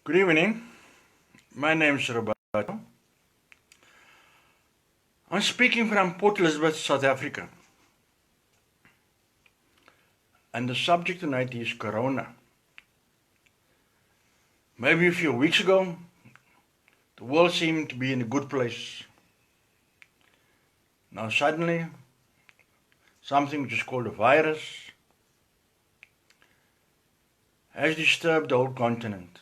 Good evening. My name is Roberto. I'm speaking from Port Elizabeth, South Africa. And the subject tonight is Corona. Maybe a few weeks ago, the world seemed to be in a good place. Now suddenly, something which is called a virus has disturbed the whole continent.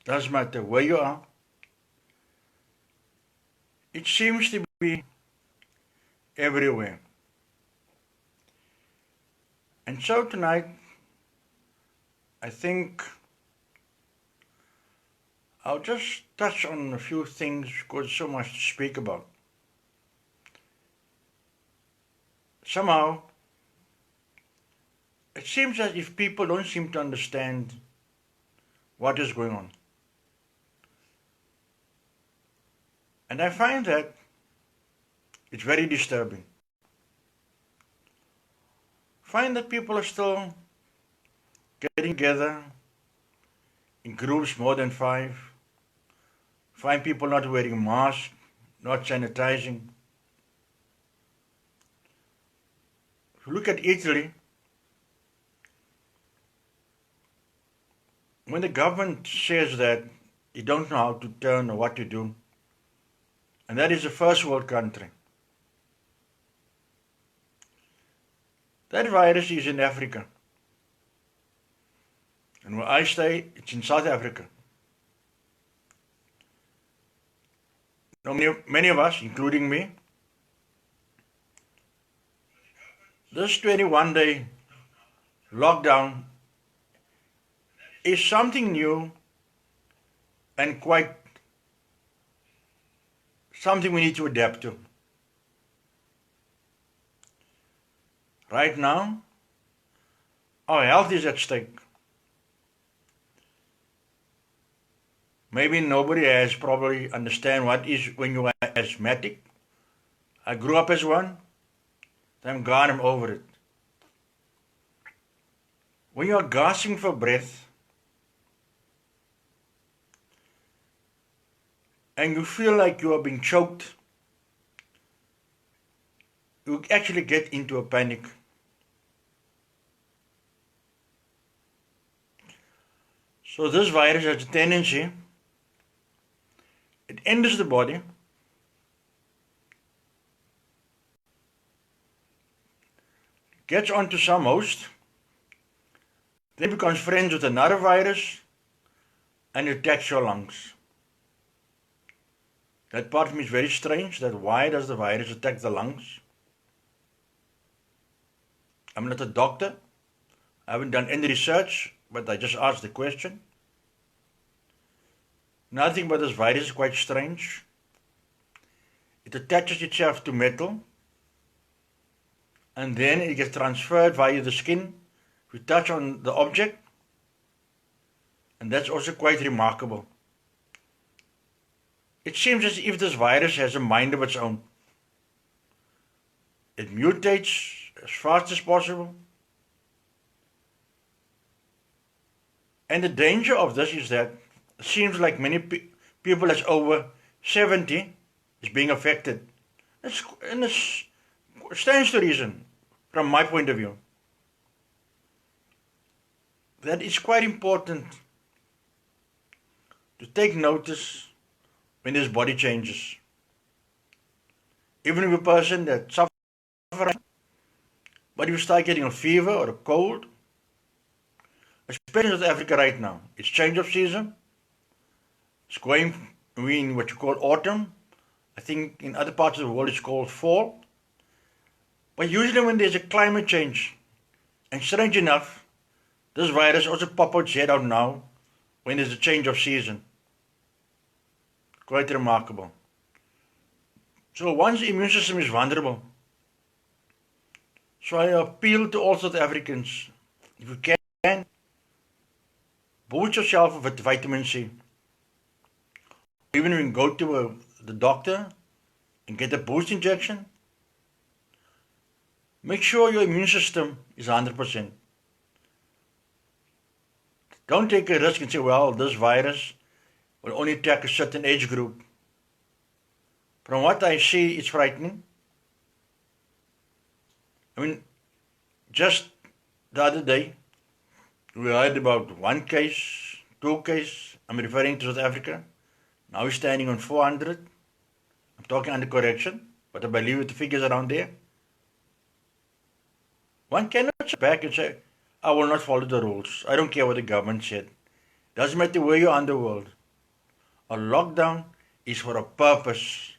Doesn't matter where you are, it seems to be everywhere. And so tonight, I think I'll just touch on a few things because there's so much to speak about. Somehow, it seems as if people don't seem to understand what is going on. And I find that it's very disturbing. Find that people are still getting together in groups more than five. Find people not wearing masks, not sanitizing. If you look at Italy, when the government says that you don't know how to turn or what to do, and that is a first world country. That virus is in Africa. And where I stay, it's in South Africa. Now, many of us, including me, this 21-day lockdown is something new and quite something we need to adapt to. Right now, our health is at stake. Maybe nobody has probably understand what is when you are asthmatic. I grew up as one. Thank God I'm over it. When you are gasping for breath and you feel like you are being choked, you actually get into a panic. So this virus has a tendency, it enters the body, gets onto some host, then becomes friends with another virus and attacks your lungs. That part of me is very strange, that why does the virus attack the lungs? I'm not a doctor, I haven't done any research, but I just asked the question. Nothing but this virus is quite strange. It attaches itself to metal and then it gets transferred via the skin. We touch on the object, and that's also quite remarkable. It seems as if this virus has a mind of its own. It mutates as fast as possible. And the danger of this is that it seems like many people that's over 70 is being affected. And it stands to reason, from my point of view, that it's quite important to take notice when his body changes. Even if a person that suffers, but if you start getting a fever or a cold, especially in South Africa right now, it's change of season. It's going in what you call autumn. I think in other parts of the world it's called fall. But usually when there's a climate change, and strange enough, this virus also pops its head out now when there's a change of season. Quite remarkable. So one's immune system is vulnerable. So I appeal to all South Africans, if you can, boost yourself with vitamin C. Even when you go to the doctor and get a boost injection, make sure your immune system is 100%. Don't take a risk and say, well, this virus will only attack a certain age group. From what I see, it's frightening. I mean, just the other day, we heard about one case, two cases. I'm referring to South Africa. Now we're standing on 400. I'm talking under correction, but I believe the figures around there. One cannot sit back and say, I will not follow the rules. I don't care what the government said. Doesn't matter where you are in the world. A lockdown is for a purpose.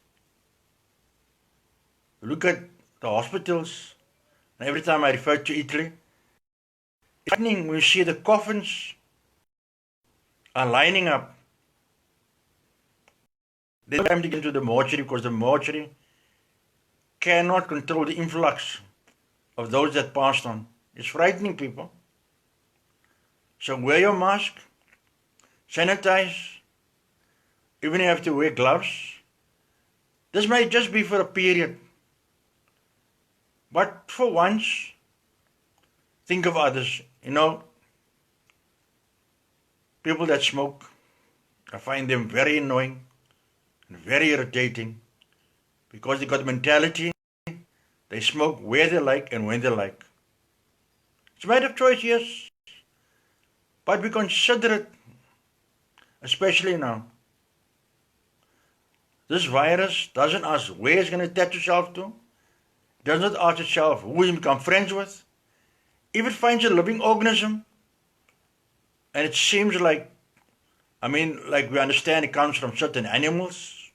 Look at the hospitals. And every time I refer to Italy, it's happening when you see the coffins are lining up. They don't have time to get into the mortuary because the mortuary cannot control the influx of those that passed on. It's frightening, people. So wear your mask, sanitize, even if you have to wear gloves. This might just be for a period. But for once, think of others. You know, people that smoke, I find them very annoying and very irritating because they got the mentality, they smoke where they like and when they like. It's a matter of choice, yes, but we consider it, especially now. This virus doesn't ask where it's going to attach itself to, does not ask itself who it's become friends with. If it finds a living organism, and it seems like, like we understand it comes from certain animals,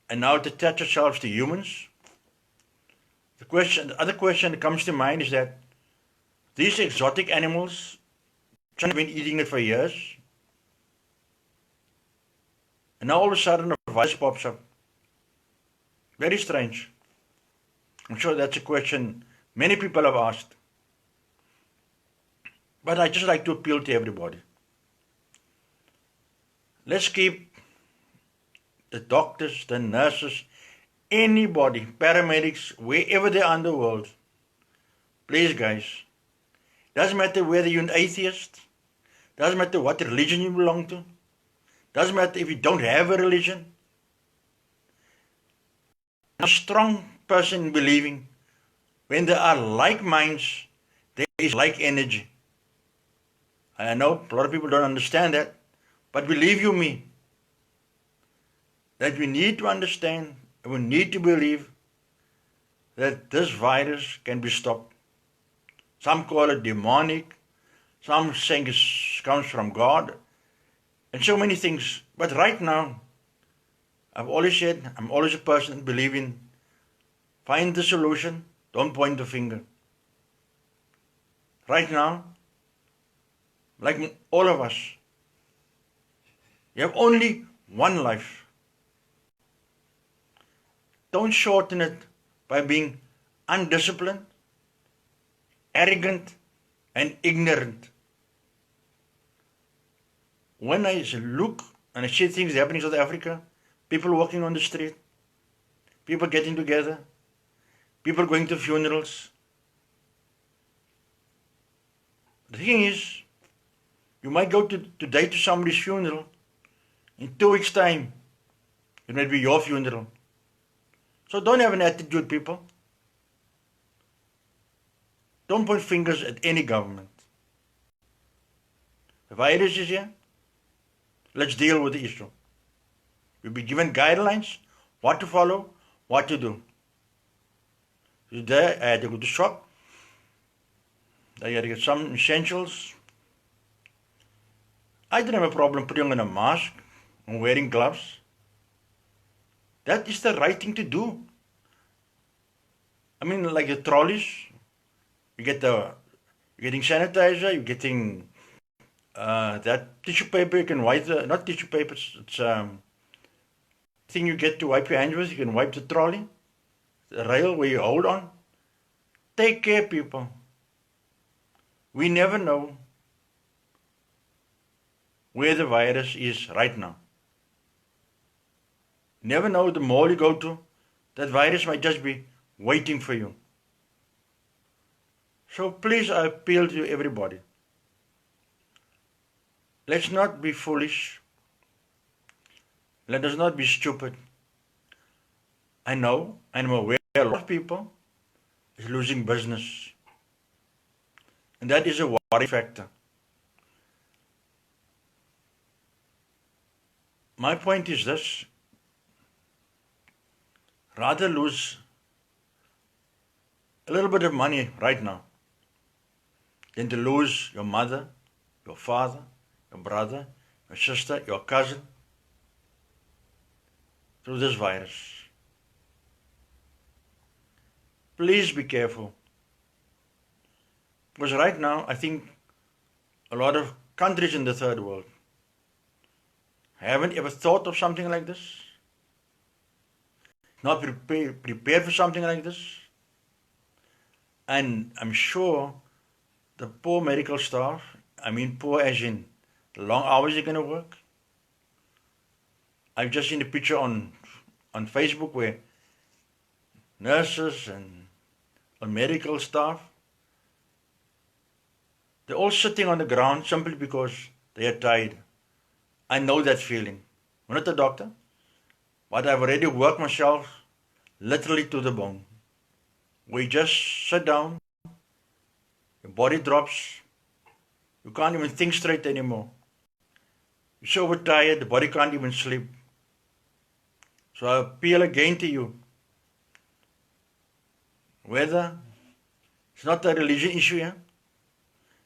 and now it attaches itself to humans. The other question that comes to mind is that these exotic animals, China have been eating it for years, and now all of a sudden a virus pops up. Very strange. I'm sure that's a question many people have asked. But I just like to appeal to everybody. Let's keep the doctors, the nurses, anybody, paramedics, wherever they are in the world. Please, guys. Doesn't matter whether you're an atheist. Doesn't matter what religion you belong to. Doesn't matter if you don't have a religion. A strong person in believing, when there are like minds, there is like energy. I know a lot of people don't understand that, but believe you me, that we need to understand and we need to believe that this virus can be stopped. Some call it demonic, some saying it comes from God, and so many things. But right now, I've always said, I'm always a person believing, find the solution, don't point the finger. Right now, like all of us, you have only one life. Don't shorten it by being undisciplined, arrogant, and ignorant. When I look and I see things happening in South Africa, people walking on the street, people getting together, people going to funerals. The thing is, you might go today to somebody's funeral. In 2 weeks' time, it might be your funeral. So don't have an attitude, people. Don't point fingers at any government. The virus is here. Let's deal with the issue. We'll be given guidelines, what to follow, what to do. Today I had to go to shop. I had to get some essentials. I didn't have a problem putting on a mask and wearing gloves. That is the right thing to do. Like the trolleys, you're getting sanitizer, you're getting that tissue paper, you can wipe not tissue paper, it's thing you get to wipe your hands with, you can wipe the trolley, the rail where you hold on. Take care, people. We never know where the virus is right now. Never know, the mall you go to, that virus might just be waiting for you. So please, I appeal to everybody. Let's not be foolish. Let us not be stupid. I know, I'm aware a lot of people is losing business. And that is a worry factor. My point is this: rather lose a little bit of money right now than to lose your mother, your father, your brother, your sister, your cousin through this virus. Please be careful. Because right now, I think a lot of countries in the third world haven't ever thought of something like this, not prepared for something like this. And I'm sure the poor medical staff, I mean poor as in the long hours they're going to work. I've just seen a picture on Facebook where nurses and medical staff, they're all sitting on the ground simply because they are tired. I know that feeling. I'm not a doctor, but I've already worked myself literally to the bone. We just sit down, your body drops, you can't even think straight anymore. You're so overtired, the body can't even sleep. So I appeal again to you. Whether it's not a religion issue here,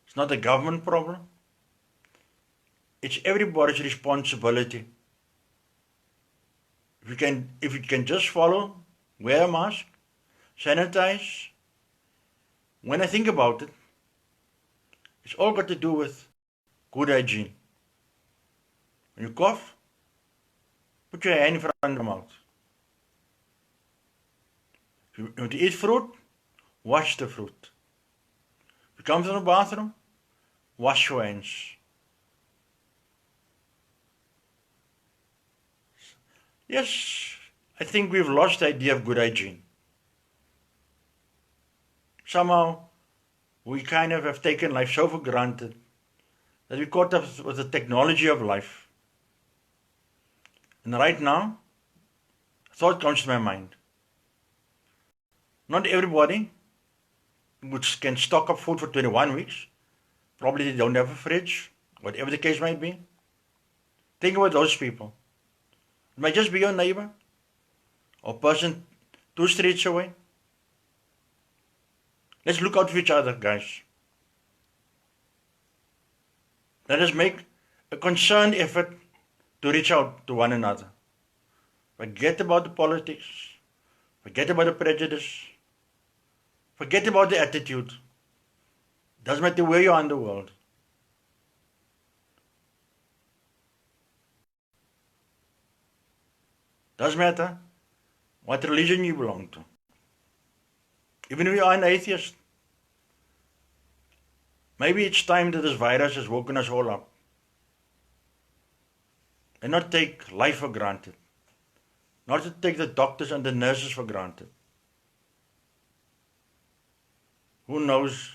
it's not a government problem, it's everybody's responsibility. If you can just follow, wear a mask, sanitize. When I think about it, it's all got to do with good hygiene. When you cough, put your hand in front of your mouth. If you want to eat fruit, wash the fruit. If you come from the bathroom, wash your hands. Yes, I think we've lost the idea of good hygiene. Somehow, we kind of have taken life so for granted that we caught up with the technology of life. And right now, a thought comes to my mind. Not everybody can stock up food for 21 weeks. Probably they don't have a fridge, whatever the case might be. Think about those people. It might just be your neighbor or person 2 streets away. Let's look out for each other, guys. Let us make a concerned effort to reach out to one another. Forget about the politics. Forget about the prejudice. Forget about the attitude. Doesn't matter where you are in the world. Doesn't matter what religion you belong to. Even if you are an atheist, maybe it's time that this virus has woken us all up. And not take life for granted. Not to take the doctors and the nurses for granted. Who knows?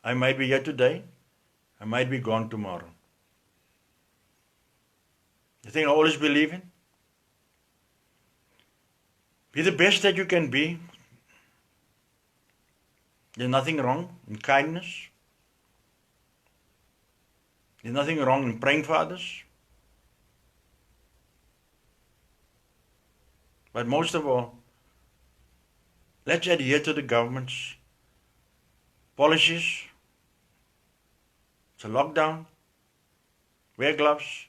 I might be here today. I might be gone tomorrow. The thing I always believe in? Be the best that you can be. There's nothing wrong in kindness. There's nothing wrong in praying for others. But most of all, let's adhere to the government's policies. It's a lockdown. Wear gloves.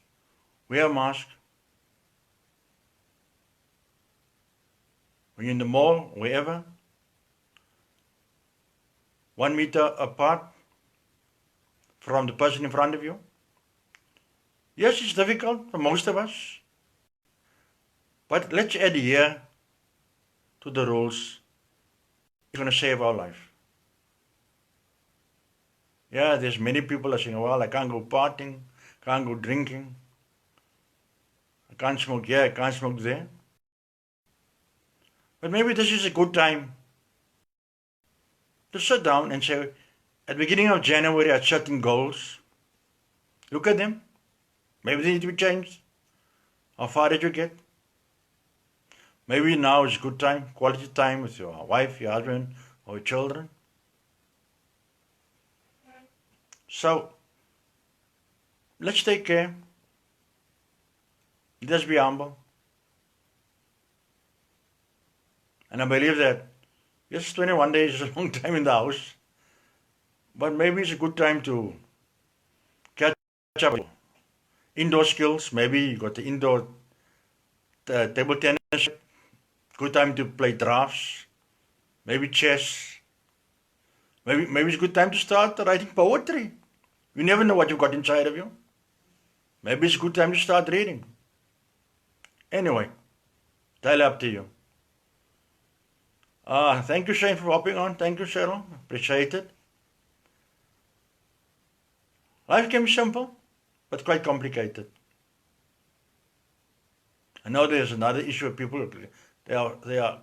Wear a mask. When you're in the mall, wherever, 1 meter apart from the person in front of you. Yes, it's difficult for most of us, but let's adhere to the rules. It's going to save our life. Yeah, there's many people are saying, well, I can't go partying, can't go drinking, I can't smoke here, I can't smoke there. But maybe this is a good time to sit down and say, at the beginning of January, I set in goals. Look at them. Maybe they need to be changed. How far did you get? Maybe now is good time, quality time with your wife, your husband, or your children. So, let's take care. Let's be humble. And I believe that, yes, 21 days is a long time in the house, but maybe it's a good time to catch up with indoor skills. Maybe you got the indoor table tennis. Good time to play drafts. Maybe chess. Maybe it's a good time to start writing poetry. You never know what you've got inside of you. Maybe it's a good time to start reading. Anyway, entirely up to you. Thank you, Shane, for hopping on. Thank you, Cheryl. Appreciate it. Life can be simple, but quite complicated. I know there's another issue of people, they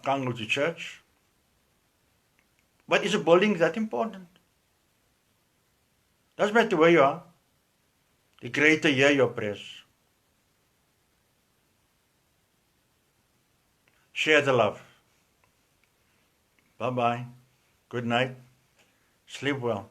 can't go to church. But is a building that important? Doesn't matter where you are. The greater hear your prayers. Share the love. Bye-bye. Good night. Sleep well.